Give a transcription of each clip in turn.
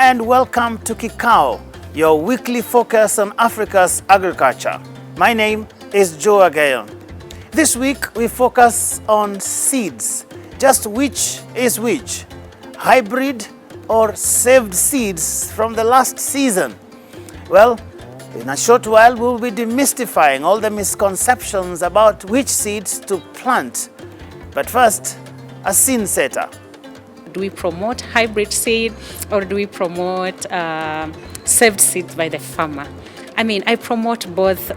and welcome to CRA-Africa, your weekly focus on Africa's agriculture. My name is Joe Agayon. This week we focus on seeds. Just which is which? Hybrid or saved seeds from the last season? Well, in a short while we'll be demystifying all the misconceptions about which seeds to plant. But first, a scene setter. Do we promote hybrid seed or do we promote saved seeds by the farmer? I mean, I promote both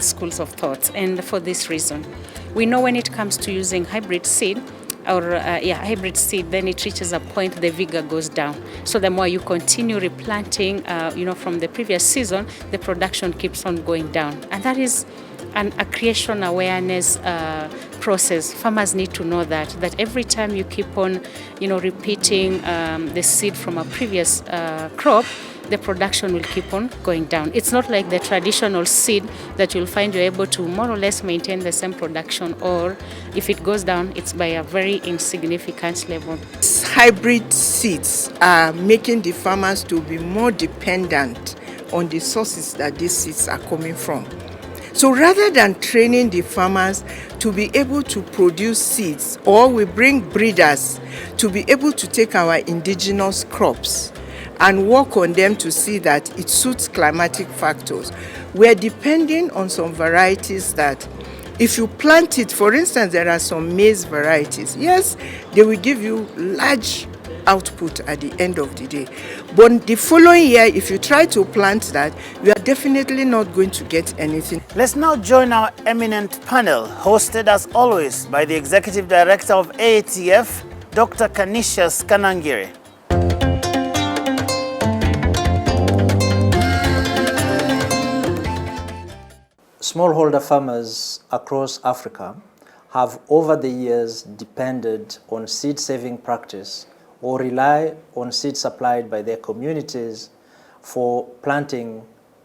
schools of thought, and for this reason. We know when it comes to using hybrid seed, hybrid seed, then it reaches a point the vigor goes down. So the more you continue replanting, from the previous season, the production keeps on going down. And that is a creation awareness process. Farmers need to know that every time you keep on, repeating the seed from a previous crop, the production will keep on going down. It's not like the traditional seed that you'll find you're able to more or less maintain the same production, or if it goes down, it's by a very insignificant level. Hybrid seeds are making the farmers to be more dependent on the sources that these seeds are coming from. So rather than training the farmers to be able to produce seeds, or we bring breeders to be able to take our indigenous crops and work on them to see that it suits climatic factors, we're depending on some varieties that if you plant it, for instance, there are some maize varieties. Yes, they will give you large output at the end of the day. But the following year, if you try to plant that, you are definitely not going to get anything. Let's now join our eminent panel, hosted as always by the Executive Director of AATF, Dr. Canisius Kanangire. Smallholder farmers across Africa have over the years depended on seed-saving practice or rely on seed supplied by their communities for planting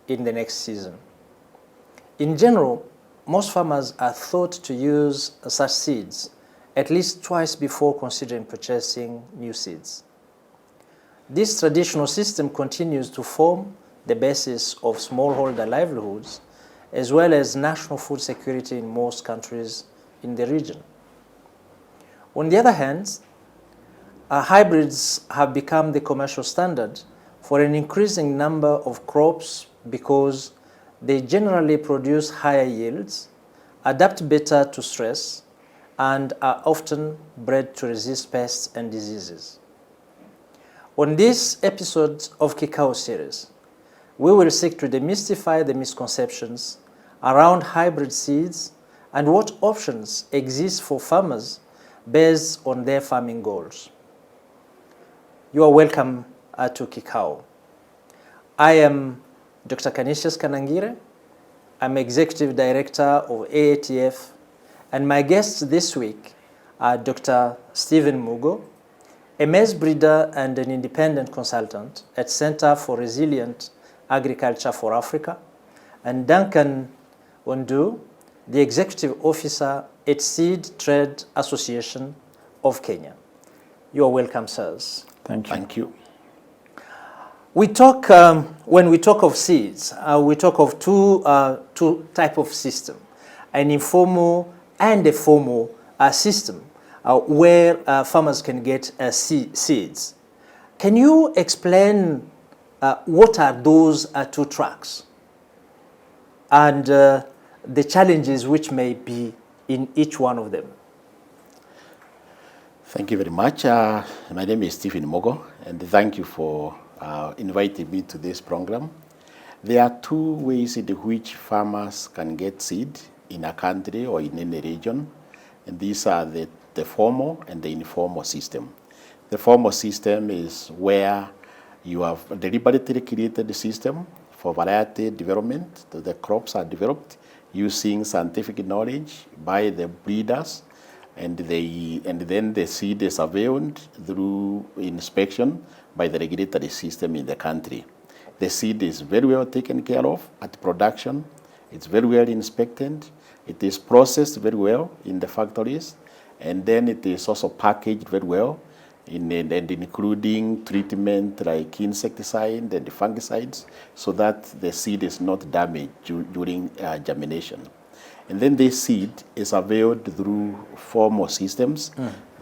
in the next season. In general, most farmers are thought to use such seeds at least twice before considering purchasing new seeds. This traditional system continues to form the basis of smallholder livelihoods as well as national food security in most countries in the region. On the other hand, hybrids have become the commercial standard for an increasing number of crops because they generally produce higher yields, adapt better to stress, and are often bred to resist pests and diseases. On this episode of CRA-Africa series, we will seek to demystify the misconceptions around hybrid seeds and what options exist for farmers based on their farming goals. You are welcome to CRA-Africa. I am Dr. Canisius Kanangire. I'm Executive Director of AATF, and my guests this week are Dr. Stephen Mugo, a maize breeder and an independent consultant at Center for Resilient Agriculture for Africa, and Duncan Ondu, the Executive Officer at Seed Trade Association of Kenya. You are welcome, sirs. Thank you. Thank you. We talk, when we talk of seeds, we talk of two types of system, an informal and a formal system where farmers can get seeds. Can you explain what are those two tracks and the challenges which may be in each one of them? Thank you very much. My name is Stephen Mugo, and thank you for inviting me to this program. There are two ways in which farmers can get seed in a country or in any region, and these are the formal and the informal system. The formal system is where you have deliberately created the system for variety development. The crops are developed using scientific knowledge by the breeders, and then the seed is availed through inspection by the regulatory system in the country. The seed is very well taken care of at production. It's very well inspected. It is processed very well in the factories, and then it is also packaged very well and including treatment like insecticide and fungicides, so that the seed is not damaged during germination. And then this seed is availed through formal systems.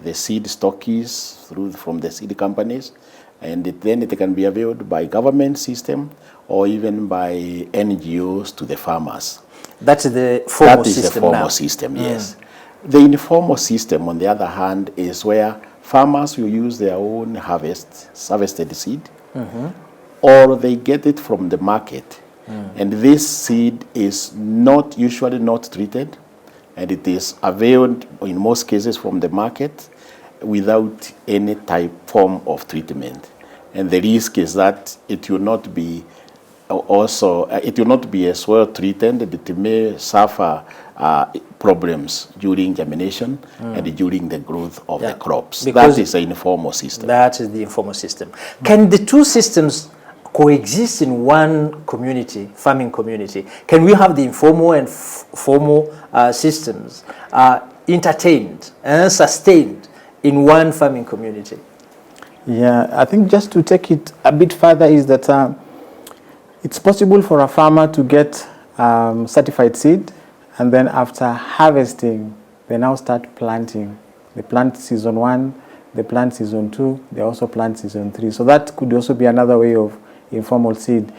The seed stockists from the seed companies, and then it can be availed by government system or even by NGOs to the farmers. That's the formal system. That is the formal system, yes. The informal system, on the other hand, is where farmers will use their own harvested seed, or they get it from the market. And this seed is usually not treated, and it is availed in most cases from the market without any form of treatment. And the risk is that it will not be as well treated, and it may suffer problems during germination and during the growth of the crops. Because that is the informal system. That is the informal system. Can the two systems coexist in one community, farming community? Can we have the informal and formal systems entertained and sustained in one farming community? Yeah, I think just to take it a bit further is that it's possible for a farmer to get certified seed, and then after harvesting, they now start planting. They plant season 1, they plant season 2, they also plant season 3. So that could also be another way of informal seed.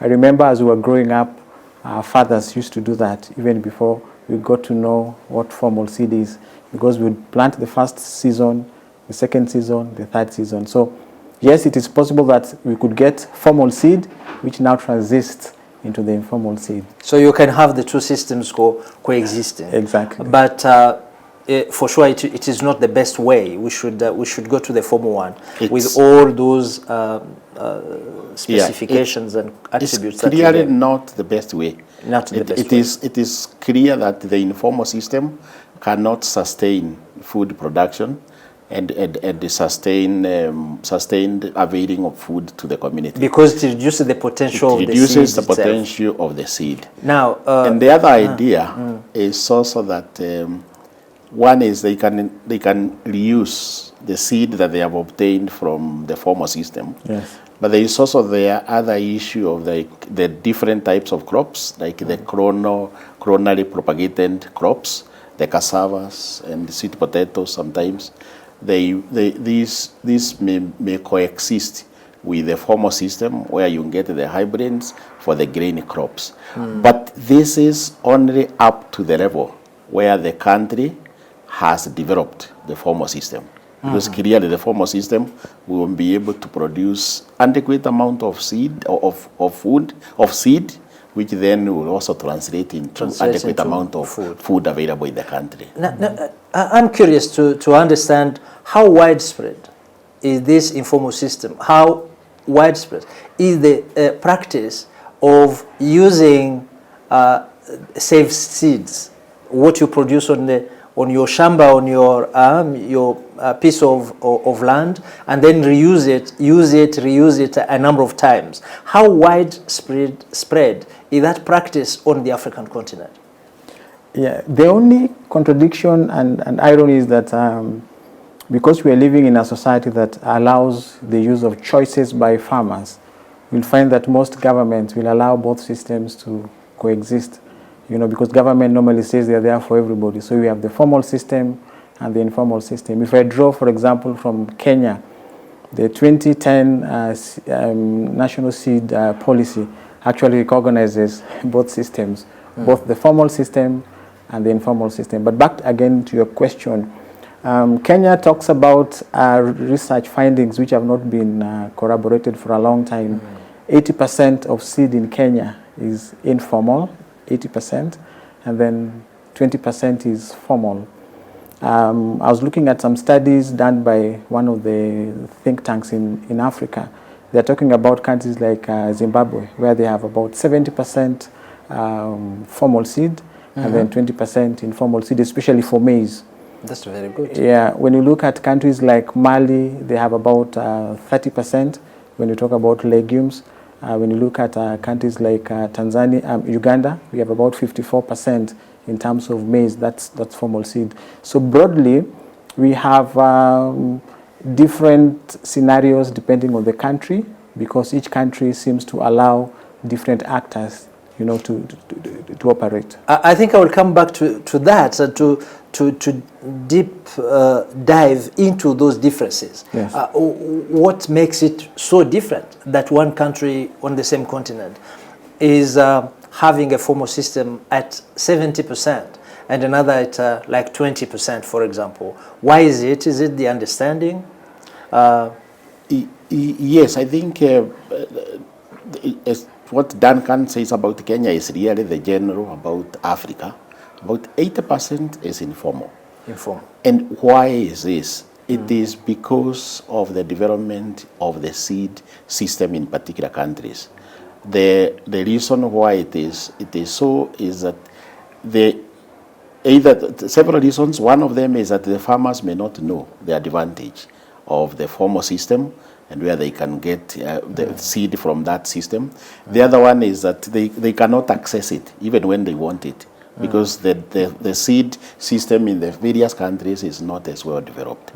I remember as we were growing up, our fathers used to do that even before we got to know what formal seed is, because we would plant the first season, the second season, the third season. So yes, it is possible that we could get formal seed, which now transists into the informal seed. So you can have the two systems coexisting. Exactly. But for sure, it is not the best way. We should go to the formal one with all those specifications and attributes. It's clearly not the best way. Not the best way. It is clear that the informal system cannot sustain food production and sustained availing of food to the community. Because it reduces the potential it of the seed. It reduces the itself. potential of the seed. Now, and the other idea is also that one is they can reuse the seed that they have obtained from the formal system. Yes. But there is also the other issue of the different types of crops, like the chronally propagated crops, the cassavas and the sweet potatoes sometimes. These may coexist with the formal system where you get the hybrids for the grain crops. But this is only up to the level where the country has developed the formal system. Because clearly the formal system will be able to produce adequate amount of seed, of seed, which then will also translate into adequate amount of food available in the country. Now, I'm curious to understand how widespread is this informal system? How widespread is the practice of using safe seeds, what you produce on your shamba, on your piece of land, and then reuse it a number of times? How widespread is that practice on the African continent? Yeah, the only contradiction and irony is that because we are living in a society that allows the use of choices by farmers, you'll find that most governments will allow both systems to coexist. Because government normally says they're there for everybody. So we have the formal system and the informal system. If I draw, for example, from Kenya, the 2010 National Seed Policy actually recognizes both systems, both the formal system and the informal system. But back again to your question, Kenya talks about research findings which have not been corroborated for a long time. 80% of seed in Kenya is informal, 80%, and then 20% is formal. I was looking at some studies done by one of the think tanks in Africa. They're talking about countries like Zimbabwe, where they have about 70% formal seed and then 20% informal seed, especially for maize. That's very good. Yeah, when you look at countries like Mali, they have about 30% when you talk about legumes. When you look at countries like Tanzania, Uganda, we have about 54% in terms of maize. That's formal seed. So broadly, we have different scenarios depending on the country, because each country seems to allow different actors, you know, to operate. I think I will come back to that, to deep dive into those differences. Yes. What makes it so different that one country on the same continent is having a formal system at 70% and another at like 20%, for example? Why is it? Is it the understanding? Yes, I think what Duncan says about Kenya is really the general about Africa. About 80% is informal. Informal. And why is this? It is because of the development of the seed system in particular countries. The reason why it is so is that several reasons. One of them is that the farmers may not know the advantage of the formal system and where they can get the seed from that system. The other one is that they cannot access it even when they want it, because the seed system in the various countries is not as well developed.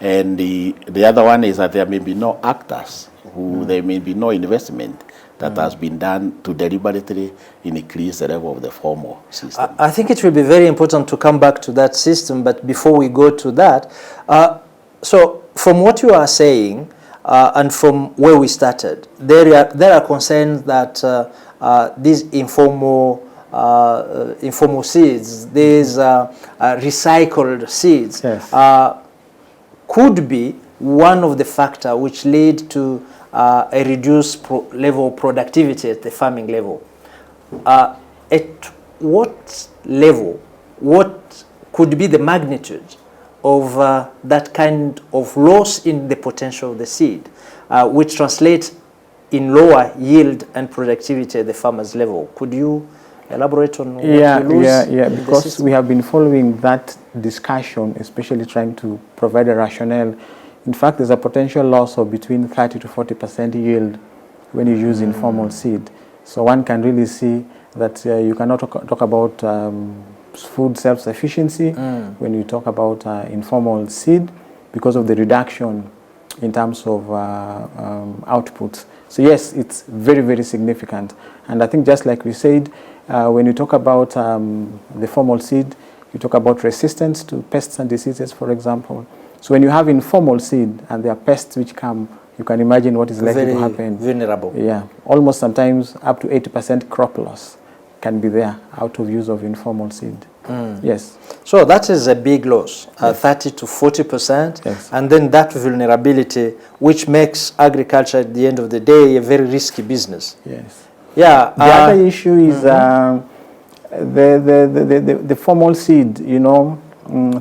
And the other one is that there may be no actors, there may be no investment that has been done to deliberately increase the level of the formal system. I think it will be very important to come back to that system, but before we go to that, so from what you are saying, and from where we started, there are concerns that these informal seeds, these recycled seeds, yes, could be one of the factors which lead to a reduced level of productivity at the farming level. At what level, what could be the magnitude of that kind of loss in the potential of the seed, which translates in lower yield and productivity at the farmer's level? Could you elaborate on what you lose? Yeah, because we have been following that discussion, especially trying to provide a rationale. In fact, there's a potential loss of between 30 to 40% yield when you use informal seed. So one can really see that you cannot talk about food self-sufficiency when you talk about informal seed, because of the reduction in terms of output. So yes, it's very, very significant. And I think just like we said, when you talk about the formal seed, you talk about resistance to pests and diseases, for example. So when you have informal seed and there are pests which come, you can imagine what is likely to happen. Vulnerable. Yeah, almost sometimes up to 80% crop loss can be there out of use of informal seed. Yes. So that is a big loss, 30 to 40%, yes, and then that vulnerability, which makes agriculture at the end of the day a very risky business. Yes. Yeah. The other issue is the formal seed, you know,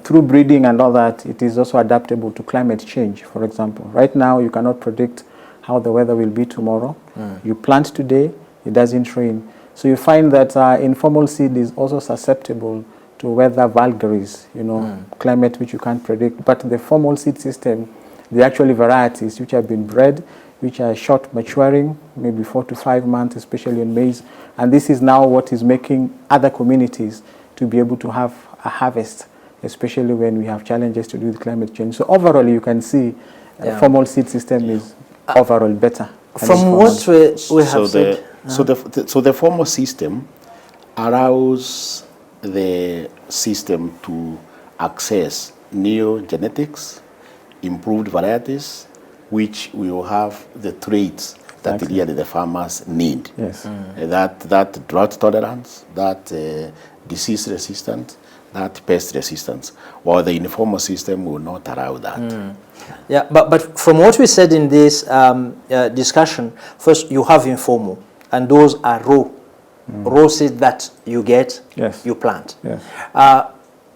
through breeding and all that, it is also adaptable to climate change, for example. Right now, you cannot predict how the weather will be tomorrow. You plant today, it doesn't rain. So you find that informal seed is also susceptible to weather vagaries, you know, climate which you can't predict. But the formal seed system, the actually varieties which have been bred, which are short maturing, maybe 4 to 5 months, especially in maize. And this is now what is making other communities to be able to have a harvest, especially when we have challenges to do with climate change. So overall, you can see formal seed system is overall better. From what we have said. So the formal system allows the system to access new genetics, improved varieties, which will have the traits that really the farmers need. Yes. That drought tolerance, that disease resistance, that pest resistance, while the informal system will not allow that. Yeah, but from what we said in this discussion, first you have informal, and those are raw seed that you get, you plant. Yes.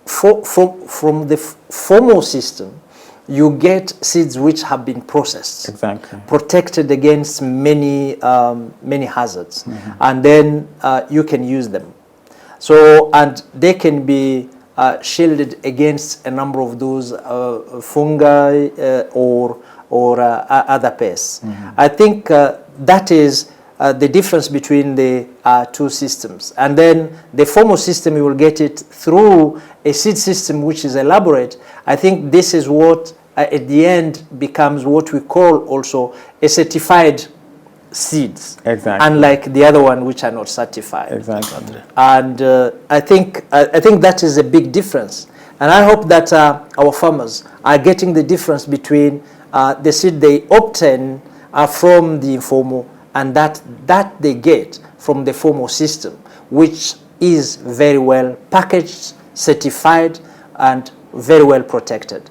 From the formal system, you get seeds which have been processed, protected against many hazards, and then you can use them. So, and they can be shielded against a number of those fungi or other pests. I think that is the difference between the two systems. And then the formal system, you will get it through a seed system which is elaborate. I think this is what at the end becomes what we call also a certified seeds, Exactly. unlike the other one which are not certified. Exactly. And I think that is a big difference. And I hope that our farmers are getting the difference between the seed they obtain from the informal and that they get from the formal system, which is very well packaged, certified, and very well protected.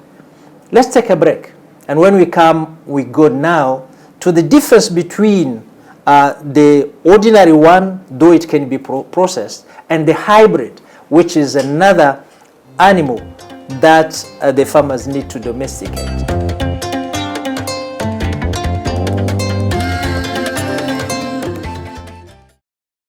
Let's take a break. And when we come, we go now to the difference between the ordinary one, though it can be processed, and the hybrid, which is another animal that the farmers need to domesticate.